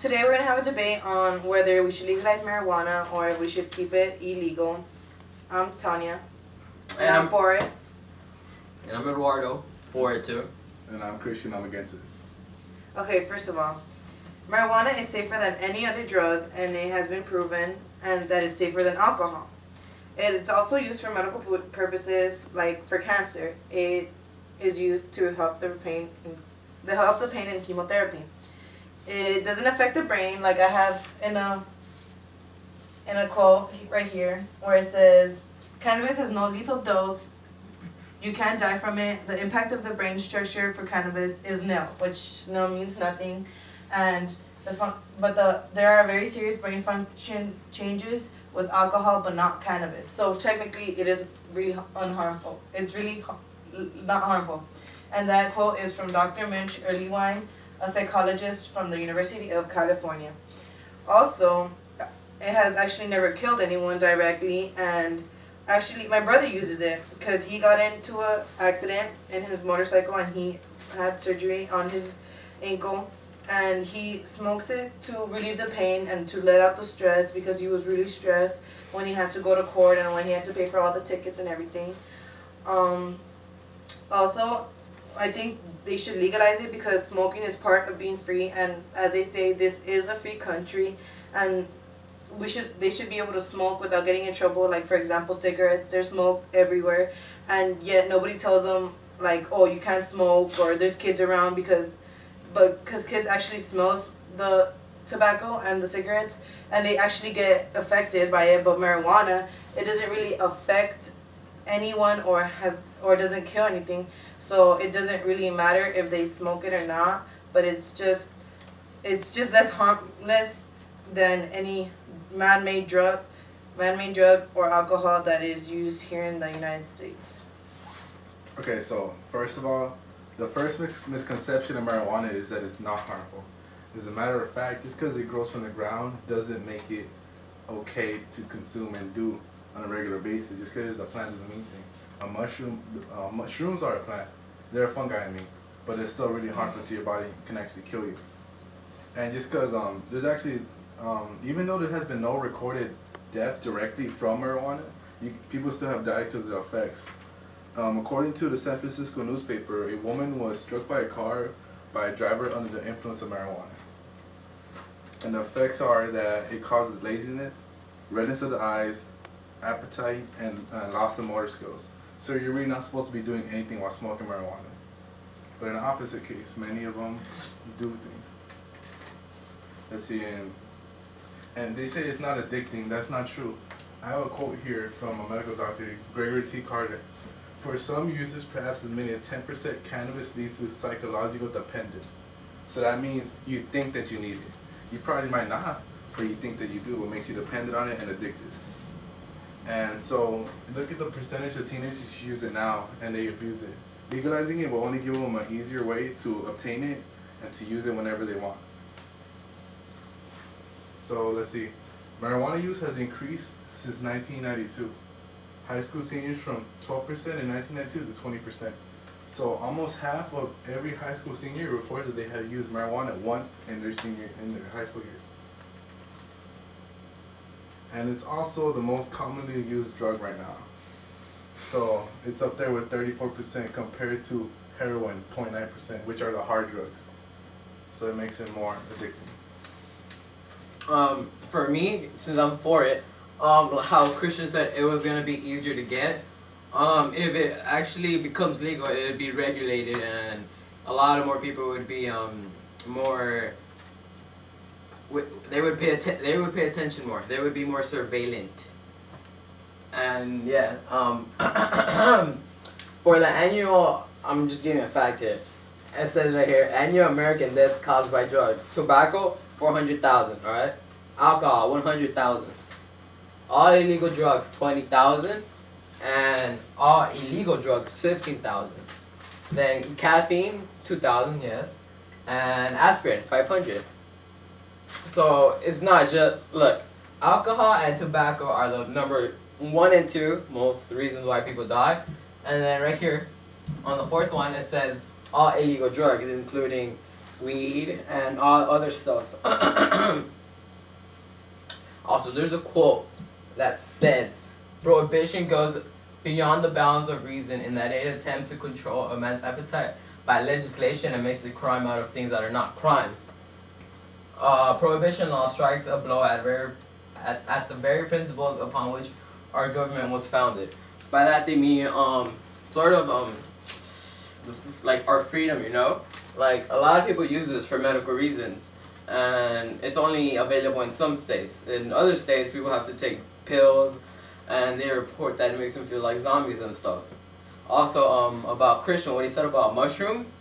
Today we're going to have a debate on whether we should legalize marijuana or if we should keep it illegal. I'm Tanya, and I'm for it. And I'm Eduardo, for it too. And I'm Christian, I'm against it. Okay, first of all, marijuana is safer than any other drug, and it has been proven and that it's safer than alcohol. It's also used for medical purposes, like for cancer. It is used to help the pain in chemotherapy. It doesn't affect the brain, like I have in a quote right here where it says, "Cannabis has no lethal dose. You can't die from it. The impact of the brain structure for cannabis is nil," which nil means nothing, and there are very serious brain function changes with alcohol, but not cannabis. So technically, it is really unharmful. It's really not harmful, and that quote is from Dr. Minch Earlywine, a psychologist from the University of California. Also, it has actually never killed anyone directly, and actually my brother uses it because he got into an accident in his motorcycle and he had surgery on his ankle, and he smokes it to relieve the pain and to let out the stress because he was really stressed when he had to go to court and when he had to pay for all the tickets and everything. Also, I think they should legalize it because smoking is part of being free, and as they say, this is a free country, and they should be able to smoke without getting in trouble. Like, for example, cigarettes, there's smoke everywhere, and yet nobody tells them, like, oh, you can't smoke, or there's kids around because kids actually smell the tobacco and the cigarettes, and they actually get affected by it. But marijuana, it doesn't really affect anyone or doesn't kill anything, so it doesn't really matter if they smoke it or not. But it's just less harmless than any man-made drug or alcohol that is used here in the United States. Okay, so first of all, the first misconception of marijuana is that it's not harmful. As a matter of fact, just because it grows from the ground doesn't make it okay to consume and do on a regular basis. Just because it's a plant doesn't mean anything. Mushrooms are a plant. They're a fungi, I mean, but it's still really harmful to your body. It can actually kill you. And just because there's actually, even though there has been no recorded death directly from marijuana, people still have died because of the effects. According to the San Francisco newspaper, a woman was struck by a car by a driver under the influence of marijuana. And the effects are that it causes laziness, redness of the eyes, appetite, and loss of motor skills. So you're really not supposed to be doing anything while smoking marijuana. But in the opposite case, many of them do things. Let's see, and they say it's not addicting. That's not true. I have a quote here from a medical doctor, Gregory T. Carter. For some users, perhaps as many as 10% cannabis leads to psychological dependence. So that means you think that you need it. You probably might not, but you think that you do. What makes you dependent on it and addicted. And so look at the percentage of teenagers who use it now and they abuse it. Legalizing it will only give them an easier way to obtain it and to use it whenever they want. So let's see. Marijuana use has increased since 1992. High school seniors from 12% in 1992 to 20%. So almost half of every high school senior reports that they have used marijuana once in their high school years. And it's also the most commonly used drug right now. So it's up there with 34% compared to heroin, 0.9%, which are the hard drugs. So it makes it more addicting. For me, since I'm for it, how Christian said it was gonna be easier to get. If it actually becomes legal, it'd be regulated, and a lot of more people would be more. They would pay attention more. They would be more surveillant. And yeah, for the annual, I'm just giving a fact here. It says right here, annual American deaths caused by drugs. Tobacco, 400,000. All right. Alcohol, 100,000. All illegal drugs, 20,000, and all illegal drugs, 15,000. Then caffeine, 2,000, yes, and aspirin, 500. So it's not just, look, alcohol and tobacco are the number 1 and 2 most reasons why people die, and then right here on the 4th one it says all illegal drugs, including weed and all other stuff. Also, there's a quote that says, "Prohibition goes beyond the bounds of reason in that it attempts to control a man's appetite by legislation and makes a crime out of things that are not crimes." Prohibition law strikes a blow at the very principles upon which our government was founded. By that they mean sort of like our freedom, you know? Like a lot of people use this for medical reasons, and it's only available in some states. In other states, people have to take pills, and they report that it makes them feel like zombies and stuff. Also, about Christian, what he said about mushrooms,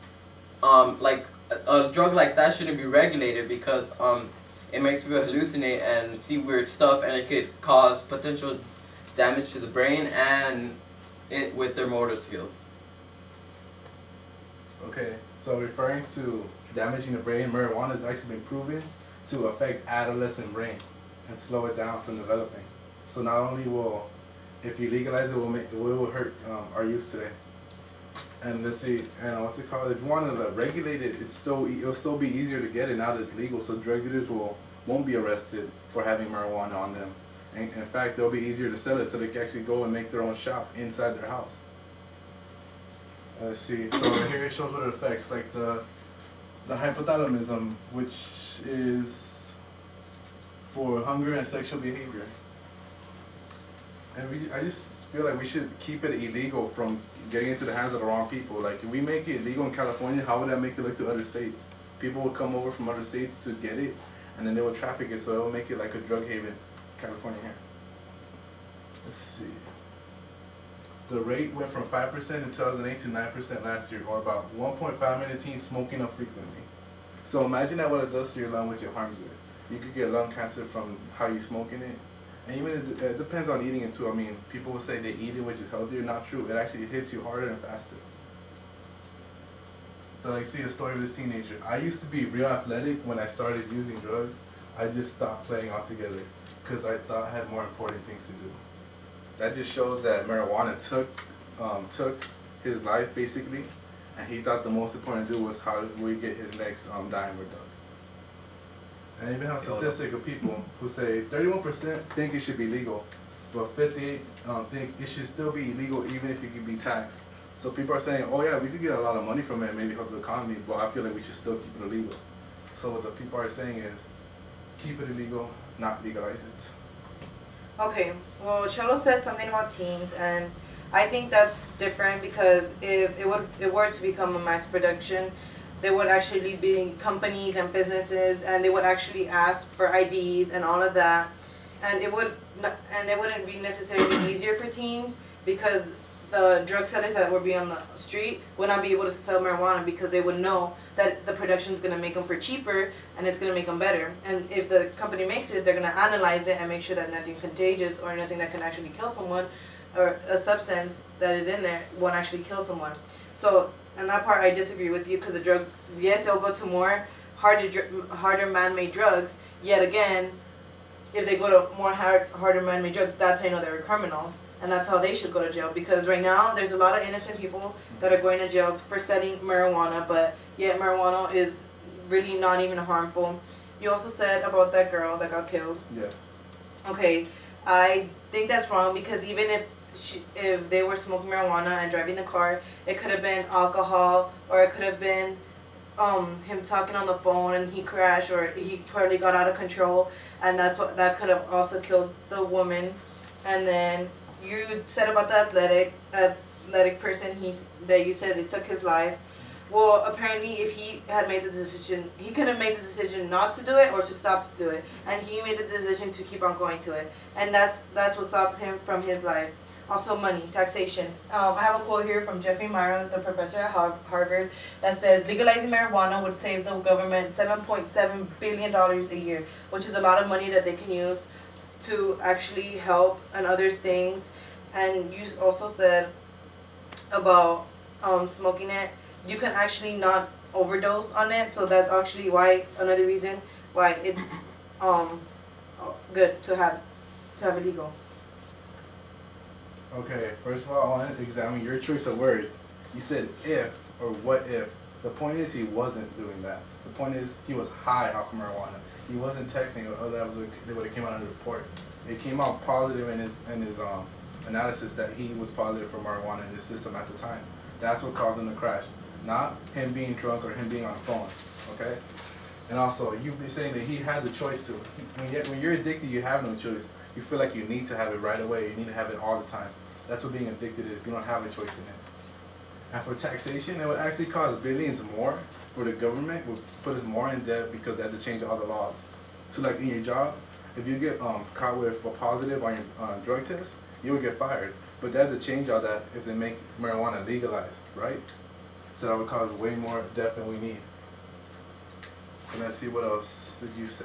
like a drug like that shouldn't be regulated because it makes people hallucinate and see weird stuff, and it could cause potential damage to the brain and with their motor skills. Okay, so referring to damaging the brain, marijuana has actually been proven to affect adolescent brain and slow it down from developing. So not only will, if you legalize it, it will hurt our youth today. And let's see, and what's it called? If you want to regulate it, it'll still be easier to get it now that it's legal. So drug dealers won't be arrested for having marijuana on them. And in fact, it'll be easier to sell it, so they can actually go and make their own shop inside their house. Let's see. So here it shows what it affects, like the hypothalamus, which is for hunger and sexual behavior. And I just feel like we should keep it illegal from getting into the hands of the wrong people. Like if we make it legal in California, how would that make it look to other states? People would come over from other states to get it, and then they will traffic it, so it will make it like a drug haven, California here. Let's see. The rate went from 5% in 2008 to 9% last year, or about 1.5 million teens smoking up frequently. So imagine that what it does to your lung, which it harms it. You could get lung cancer from how you smoking it. And even it depends on eating it too. I mean, people will say they eat it, which is healthier. Not true. It actually hits you harder and faster. So like, see a story of this teenager. I used to be real athletic when I started using drugs. I just stopped playing altogether because I thought I had more important things to do. That just shows that marijuana took his life basically, and he thought the most important to do was how we get his next dime reduction. And even have a statistic of people who say 31% think it should be legal, but 58% think it should still be illegal even if it can be taxed. So people are saying, oh yeah, we could get a lot of money from it, maybe help the economy, but I feel like we should still keep it illegal. So what the people are saying is, keep it illegal, not legalize it. Okay, well, Cholo said something about teens, and I think that's different because if it were to become a mass production, there would actually be companies and businesses, and they would actually ask for IDs and all of that, and it wouldn't be necessarily easier for teens because the drug sellers that would be on the street would not be able to sell marijuana because they would know that the production is going to make them for cheaper and it's going to make them better. And if the company makes it, they're going to analyze it and make sure that nothing contagious or nothing that can actually kill someone or a substance that is in there won't actually kill someone. So in that part, I disagree with you because the drug, yes, it'll go to more harder man-made drugs. Yet again, if they go to more harder man-made drugs, that's how you know they're criminals. And that's how they should go to jail, because right now there's a lot of innocent people that are going to jail for selling marijuana, but yet marijuana is really not even harmful. You also said about that girl that got killed. Yes. Okay, I think that's wrong because even if they were smoking marijuana and driving the car, it could have been alcohol, or it could have been him talking on the phone and he crashed, or he totally got out of control, and that could have also killed the woman. And then you said about the athletic person that you said it took his life. Well, apparently if he had made the decision, he could have made the decision not to do it or to stop to do it. And he made the decision to keep on going to it. And that's what stopped him from his life. Also money, taxation. I have a quote here from Jeffrey Myron, the professor at Harvard, that says legalizing marijuana would save the government $7.7 billion a year, which is a lot of money that they can use to actually help and other things. And you also said about smoking it, you can actually not overdose on it, so that's actually another reason why it's good to have it legal. Okay, first of all, I want to examine your choice of words. You said if or what if. The point is he wasn't doing that. The point is, he was high off marijuana. He wasn't texting, or that was what it came out in the report. It came out positive in his analysis that he was positive for marijuana in his system at the time. That's what caused him to crash, not him being drunk or him being on the phone. Okay. And also, you've been saying that he had the choice to. When you're addicted, you have no choice. You feel like you need to have it right away. You need to have it all the time. That's what being addicted is. You don't have a choice in it. And for taxation, it would actually cost billions more for the government. Would put us more in debt because they have to change all the laws. So like in your job, if you get caught with a positive on your drug test, you will get fired. But they have to change all that if they make marijuana legalized, right? So that would cause way more debt than we need. And let's see, what else did you say?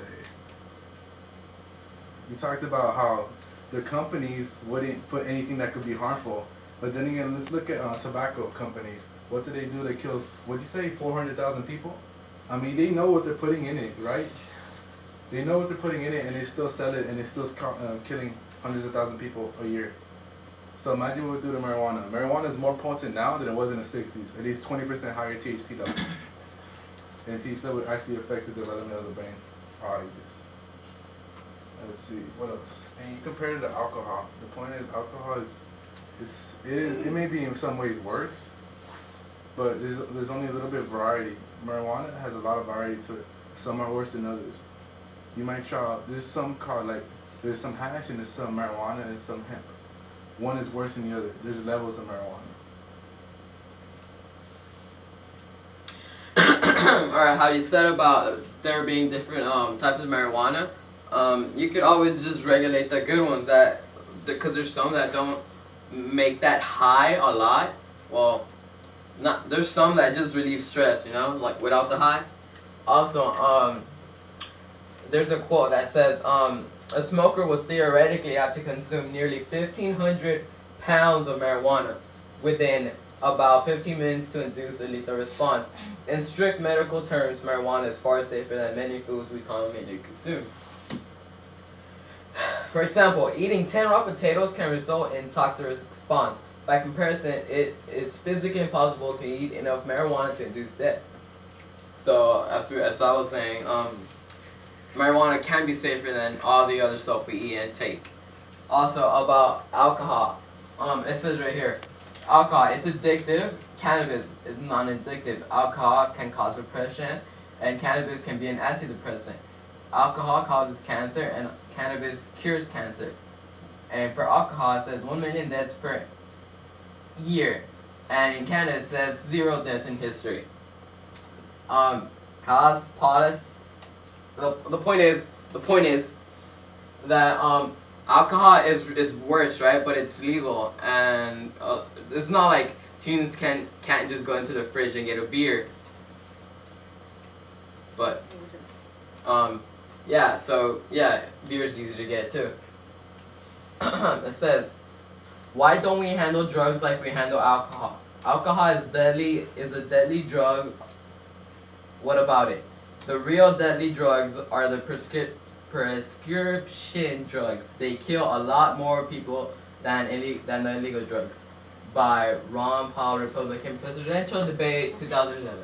You talked about how the companies wouldn't put anything that could be harmful. But then again, let's look at tobacco companies. What do they do? They kill, what'd you say, 400,000 people? I mean, they know what they're putting in it, right? They know what they're putting in it, and they still sell it, and they're still killing hundreds of thousands of people a year. So imagine what we do to marijuana. Marijuana is more potent now than it was in the 60s. At least 20% higher THC levels. And THC level actually affects the development of the brain. Let's see, what else? And you compare it to alcohol. The point is, alcohol it may be in some ways worse, but there's only a little bit of variety. Marijuana has a lot of variety to it. Some are worse than others. You might try, there's some called there's some hash and there's some marijuana and some hemp. One is worse than the other. There's levels of marijuana. Alright, how you said about there being different types of marijuana, you could always just regulate the good ones because there's some that don't make that high a lot. Well, there's some that just relieve stress, like without the high. Also, there's a quote that says, a smoker would theoretically have to consume nearly 1,500 pounds of marijuana within about 15 minutes to induce a lethal response. In strict medical terms, marijuana is far safer than many foods we commonly consume. For example, eating 10 raw potatoes can result in toxic response. By comparison, it is physically impossible to eat enough marijuana to induce death. So, as I was saying, marijuana can be safer than all the other stuff we eat and take. Also, about alcohol. It says right here, alcohol, it's addictive. Cannabis is non-addictive. Alcohol can cause depression, and cannabis can be an antidepressant. Alcohol causes cancer, and cannabis cures cancer. And for alcohol, it says 1 million deaths per year. And in Canada, it says 0 deaths in history. The point is that alcohol is worse, right? But it's legal, and it's not like teens can't just go into the fridge and get a beer. But beer is easy to get too. It says, why don't we handle drugs like we handle alcohol? Alcohol is a deadly drug. What about it? The real deadly drugs are the prescription drugs. They kill a lot more people than the illegal drugs. By Ron Paul, Republican Presidential Debate 2011.